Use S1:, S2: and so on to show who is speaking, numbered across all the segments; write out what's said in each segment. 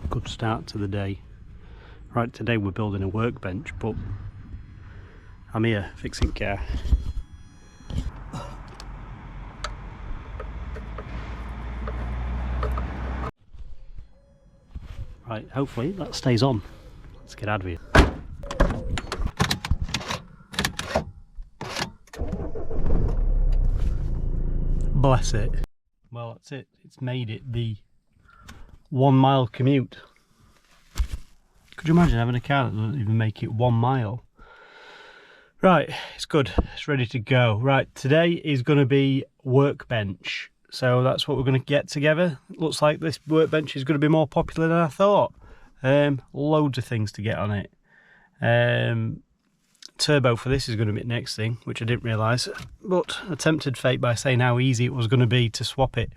S1: Good start to the day. Right, today we're building a workbench, but I'm here fixing car. Right, hopefully that stays on. Let's get out of here. Bless it. Well, that's it. It's made it the 1 mile commute. Could you imagine having a car that doesn't even make it 1 mile? Right, it's good. It's ready to go. Right, today is going to be workbench. So that's what we're going to get together. It looks like this workbench is going to be more popular than I thought. Loads of things to get on it. Turbo for this is going to be the next thing, which I didn't realise. But I tempted fate by saying how easy it was going to be to swap it.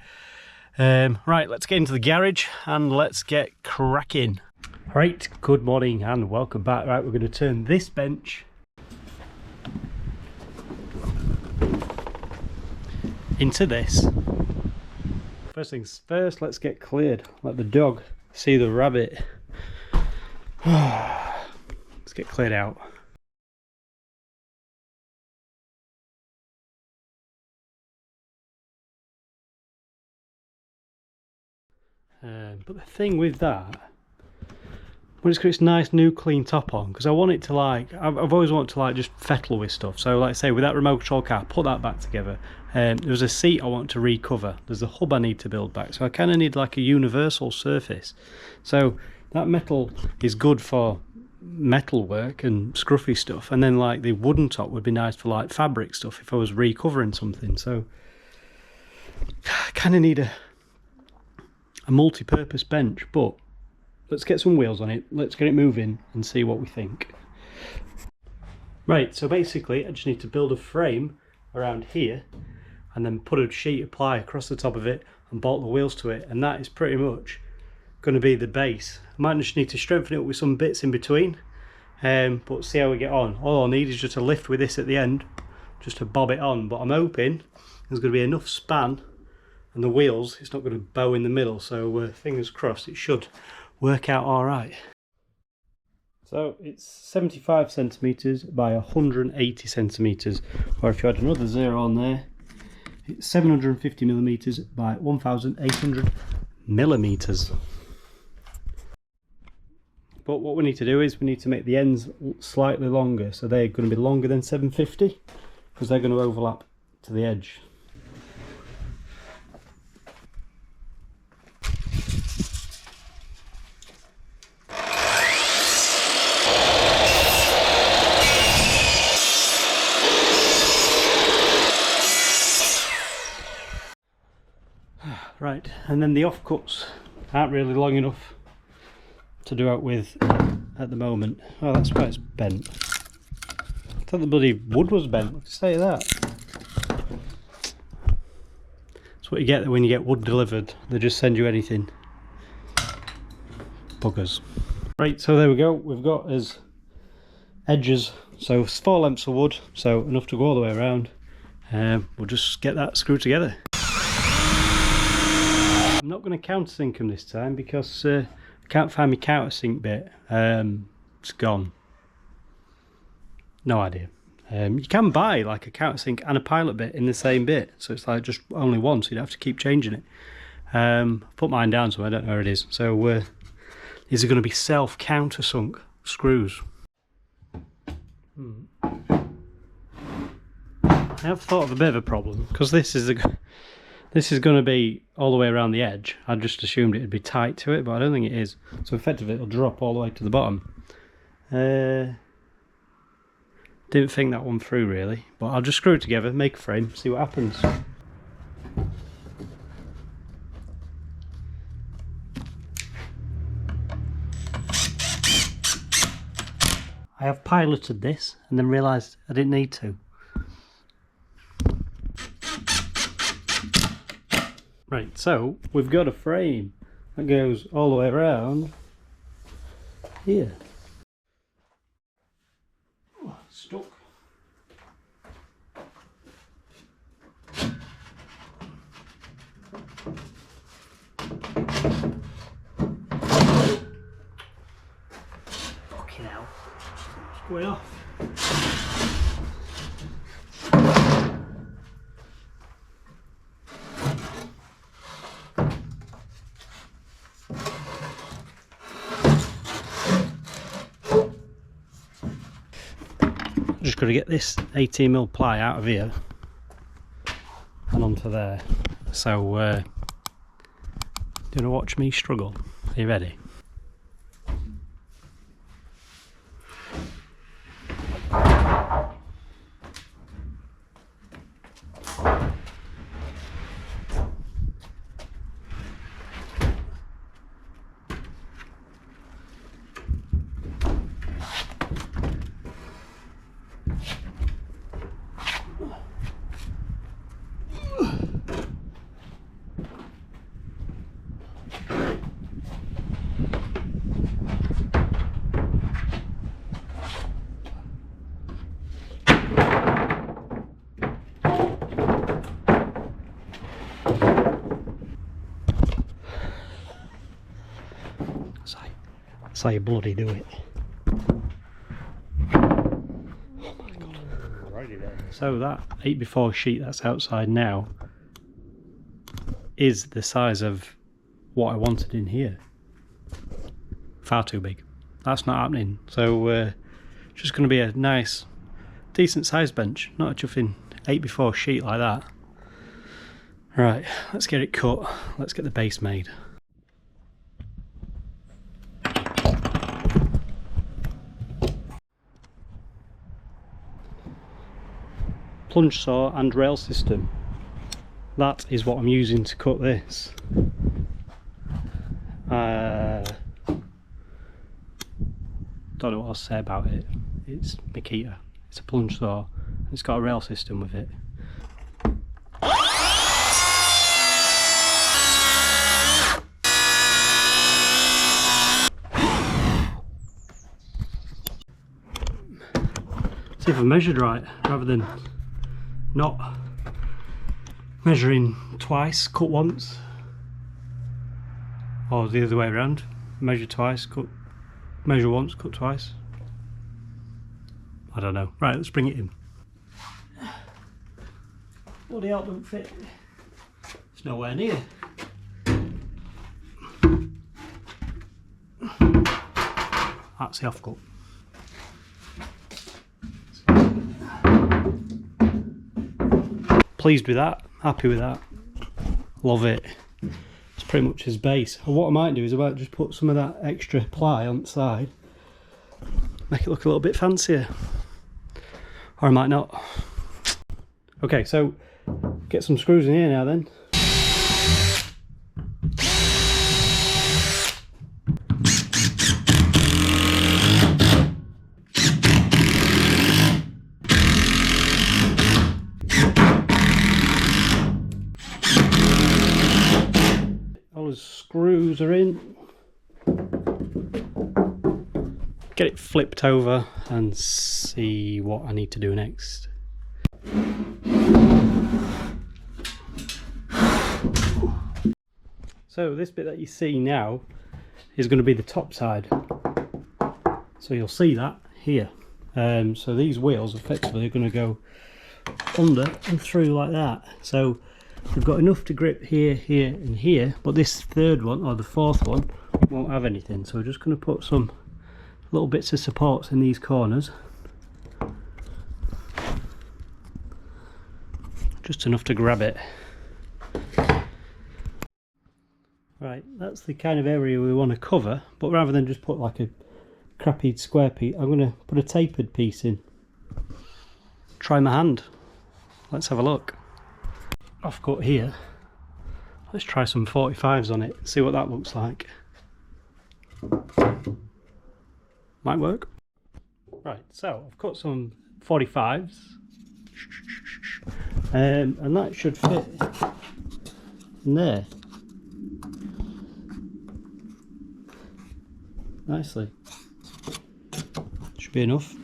S1: Right, let's get into the garage and let's get cracking. Right, good morning and welcome back. Right, we're going to turn this bench into this. First things first, let's get cleared. Let the dog see the rabbit. Let's get cleared out. But the thing with that, when it's got its nice new clean top on, because I want it to like, I've always wanted to like just fettle with stuff. So like I say, with that remote control car, put that back together. There was a seat I want to recover. There's a hub I need to build back. So I kind of need like a universal surface. So that metal is good for metal work and scruffy stuff. And then like the wooden top would be nice for like fabric stuff if I was recovering something. So I kind of need a multi-purpose bench, but let's get some wheels on it, let's get it moving and see what we think. Right, so basically I just need to build a frame around here and then put a sheet of ply across the top of it and bolt the wheels to it, and that is pretty much going to be the base. I might just need to strengthen it with some bits in between, but see how we get on. All I need is just a lift with this at the end, just to bob it on, but I'm hoping there's going to be enough span and the wheels, it's not going to bow in the middle, so fingers crossed it should work out all right. So it's 75 centimeters by 180 centimeters, or if you had another zero on there, it's 750 millimeters by 1800 millimeters. But what we need to do is we need to make the ends slightly longer, so they're going to be longer than 750 because they're going to overlap to the edge. Right, and then the offcuts aren't really long enough to do out with at the moment. Oh, that's why it's bent. I thought the bloody wood was bent. What to say that? That's what you get when you get wood delivered. They just send you anything. Buggers. Right, so there we go. We've got as edges, so 4 lengths of wood, so enough to go all the way around. We'll just get that screwed together. I'm not going to countersink them this time because I can't find my countersink bit. It's gone. No idea. You can buy like a countersink and a pilot bit in the same bit, so it's like just only one, so you don't have to keep changing it. Put mine down, so I don't know where it is. So these are going to be self-countersunk screws. I have thought of a bit of a problem because this is going to be all the way around the edge. I just assumed it'd be tight to it, but I don't think it is. So effectively it'll drop all the way to the bottom. Didn't think that one through really, but I'll just screw it together, make a frame, see what happens. I have piloted this and then realised I didn't need to. Right, so we've got a frame that goes all the way around here. Oh, stuck. halfway off. Just got to get this 18mm ply out of here and onto there. So, do you want to watch me struggle? Are you ready? That's how you bloody do it. Oh my god. So that 8x4 sheet that's outside now is the size of what I wanted in here. Far too big. That's not happening. So just going to be a nice, decent sized bench, not a chuffing 8x4 sheet like that. Right, let's get it cut. Let's get the base made. Plunge saw and rail system. That is what I'm using to cut this. Don't know what else to say about it. It's Makita. It's a plunge saw. It's got a rail system with it. See if I measured right, rather than not measuring twice, cut once, or the other way around. Measure twice, cut, measure once, cut twice. I don't know. Right, let's bring it in. Bloody hell, don't fit. It's nowhere near. That's the off cut. Pleased with that, happy with that, love it. It's pretty much his base. And what I might do is I might just put some of that extra ply on the side, make it look a little bit fancier, or I might not. Okay, so get some screws in here now then. Screws are in. Get it flipped over and see what I need to do next. So this bit that you see now is going to be the top side. So you'll see that here. So these wheels effectively are going to go under and through like that. So we've got enough to grip here, here and here, but this third one, or the fourth one, won't have anything. So we're just going to put some little bits of supports in these corners. Just enough to grab it. Right, that's the kind of area we want to cover, but rather than just put like a crappy square piece, I'm going to put a tapered piece in. Try my hand. Let's have a look. Off cut here. Let's try some 45s on it, see what that looks like. Might work. Right, so I've cut some 45s, and that should fit in there nicely. Should be enough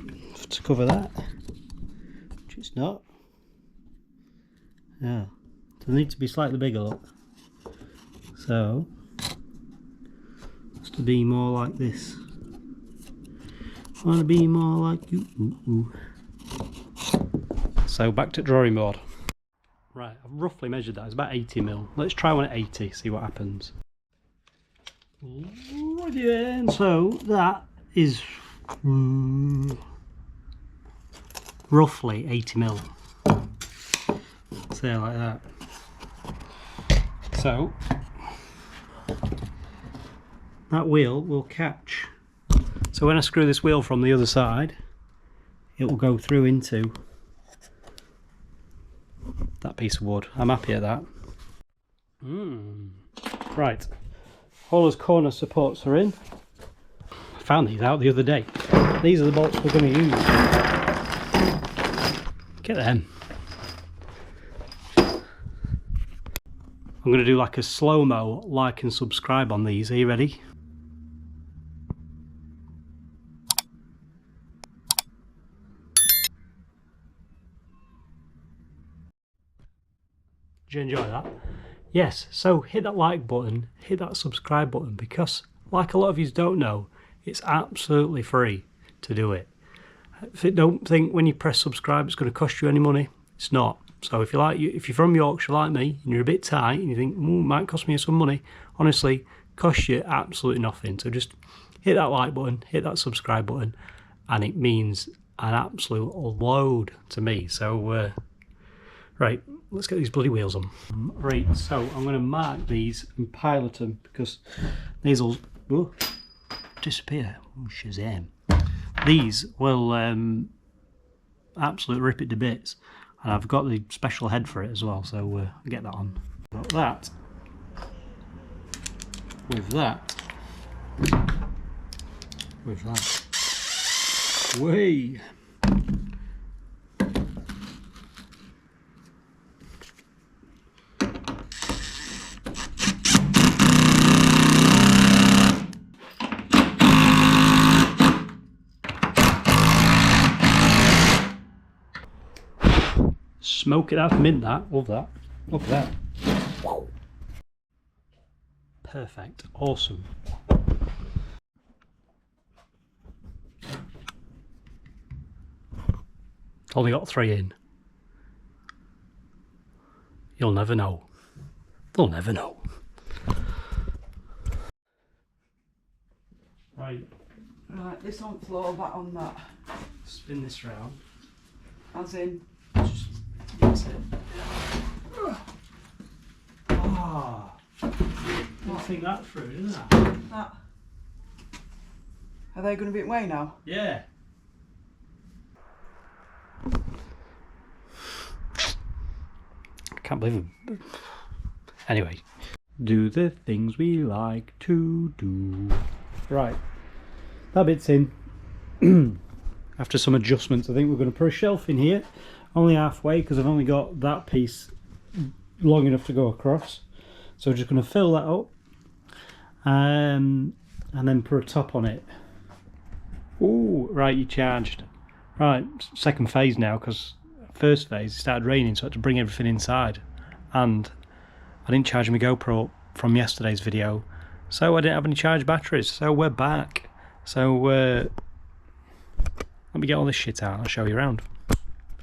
S1: to cover that, which it's not. Yeah. They need to be slightly bigger, look. So, it's to be more like this. want to be more like you. Ooh. So back to drawing board. Right, I've roughly measured that. It's about 80mm. Let's try one at 80, see what happens. And so that is roughly 80mm. Say like that. So that wheel will catch. So when I screw this wheel from the other side, it will go through into that piece of wood. I'm happy at that. Right, all those corner supports are in. I found these out the other day. These are the bolts we're going to use. Get them. I'm going to do like a slow-mo, like and subscribe on these. Are you ready? Did you enjoy that? Yes, so hit that like button, hit that subscribe button, because like a lot of you don't know, it's absolutely free to do it. If you don't think when you press subscribe it's going to cost you any money, it's not. So if you're from Yorkshire like me and you're a bit tight and you think, it might cost me some money, honestly, costs you absolutely nothing. So just hit that like button, hit that subscribe button, and it means an absolute load to me. So right, let's get these bloody wheels on. Right, so I'm going to mark these and pilot them, because these will disappear. Oh, Shazam. These will absolutely rip it to bits. And I've got the special head for it as well, so I'll get that on. Got that. With that. With that. Way. Smoke it out, mint that, love that. Look at that. Perfect, awesome. Only got 3 in. You'll never know. They'll never know. Right.
S2: Right, this on floor, that on that.
S1: Spin this round.
S2: As in?
S1: Just that's it. Ah, didn't think that through, didn't I?
S2: That. Are they going to be away now?
S1: Yeah. I can't believe it. Anyway, do the things we like to do. Right, that bit's in. After some adjustments, I think we're going to put a shelf in here. Only halfway, because I've only got that piece long enough to go across. So I'm just going to fill that up and then put a top on it. Ooh, right, you charged. Right, second phase now, because first phase it started raining, so I had to bring everything inside. And I didn't charge my GoPro from yesterday's video, so I didn't have any charged batteries. So we're back. So let me get all this shit out and I'll show you around.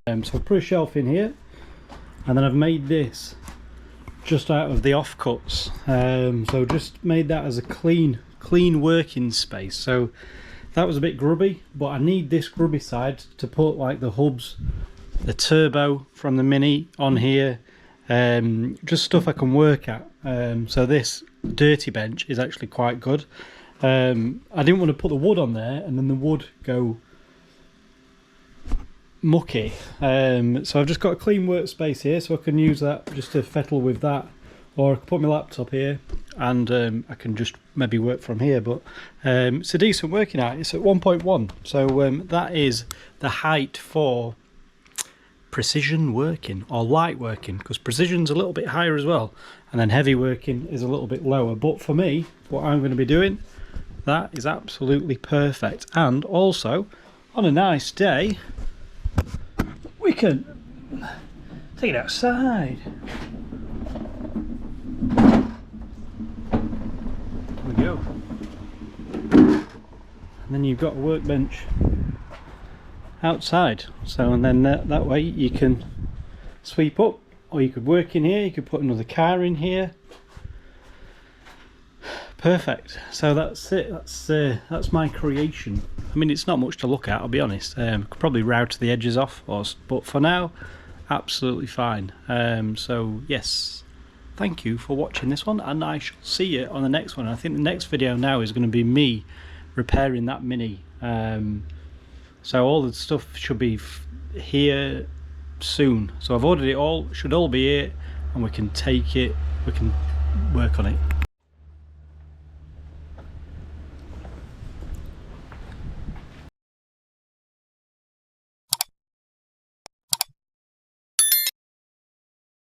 S1: So I've put a shelf in here, and then I've made this just out of the offcuts. So just made that as a clean working space. So that was a bit grubby, but I need this grubby side to put like the hubs, the turbo from the Mini on here, just stuff I can work at. So this dirty bench is actually quite good. I didn't want to put the wood on there and then the wood go mucky, so I've just got a clean workspace here, so I can use that just to fettle with that, or I can put my laptop here and I can just maybe work from here. But it's a decent working height. It's at 1.1, so that is the height for precision working or light working, because precision's a little bit higher as well, and then heavy working is a little bit lower. But for me, what I'm going to be doing, that is absolutely perfect. And also on a nice day we can take it outside. There we go. And then you've got a workbench outside. So, and then that way you can sweep up, or you could work in here, you could put another car in here. Perfect. So that's it. That's my creation. I mean, it's not much to look at, I'll be honest. Could probably route the edges off, but for now, absolutely fine. So yes, thank you for watching this one, and I shall see you on the next one. I think the next video now is going to be me repairing that Mini. So all the stuff should be here soon. So I've ordered it all. Should all be here, and we can take it. We can work on it.